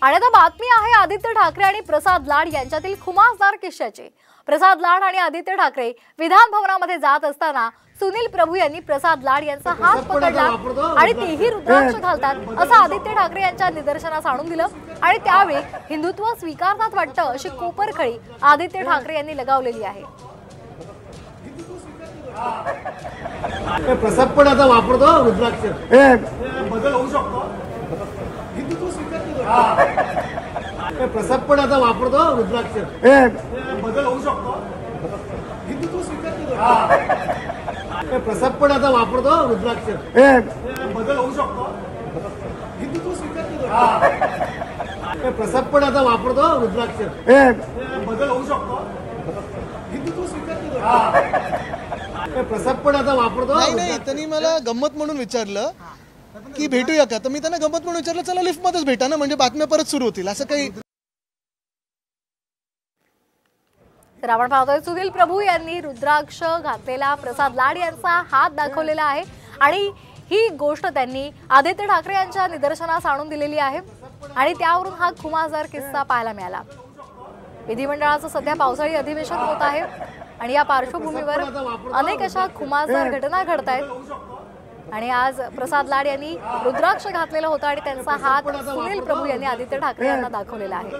आणि आता बातमी आहे आदित्य ठाकरे आणि प्रसाद लाड यांच्यातील खुमासदार किस्स्याची। प्रसाद लाड आणि आदित्य ठाकरे विधान भवनामध्ये जात असताना सुनील प्रभू यांनी प्रसाद लाड यांचा हात पकडला आणि तेही रुद्राक्ष घालतात असं आदित्य ठाकरे यांच्या निदर्शनास आणून दिलं आणि त्यावेळी हिंदुत्व स्वीकारतात वाटतं अशी कोपरखळी आदित्य ठाकरे यांनी लगावलेली आहे। प्रसाद पण आता वापरतो रुद्राक्ष बदल होऊ शकतो। हिंदुत्व स्वीकारतो प्रसाद पण आता वापरतो रुद्राक्ष बदल होऊ शकतो। हिंदुत्व स्वीकारतो प्रसाद पण आता वापरतो रुद्राक्ष बदल होऊ शकतो। हिंदुत्व स्वीकारतो प्रसाद पण आता वापरतो रुद्राक्ष बदल होऊ शकतो। हिंदुत्व स्वीकारतो प्रसाद पण आता वापरतो। नाही त्यांनी मला गंमत म्हणून विचारलं की भेटूया का, तर मी त्यांना गंमत म्हणून विचारलं चला लिफ्ट मध्येच भेटा ना, म्हणजे बातम्या परत सुरू होतील असं काही। तर आपण पाहतोय सुनील प्रभू यांनी रुद्राक्ष घातलेला प्रसाद लाड यांचा हात दाखवलेला आहे आणि ही गोष्ट त्यांनी आदित्य ठाकरे यांच्या निदर्शनास आणून दिलेली आहे आणि त्यावरून हा खुमासदार किस्सा पाहायला मिळाला। विधिमंडळाचं सध्या पावसाळी अधिवेशन होत आहे आणि या पार्श्वभूमीवर अनेक अशा खुमासदार घटना घडत आहेत आणि आज प्रसाद लाड यांनी रुद्राक्ष घातलेला होता आणि त्यांचा हात सुनील प्रभू यांनी आदित्य ठाकरे यांना दाखवलेला आहे।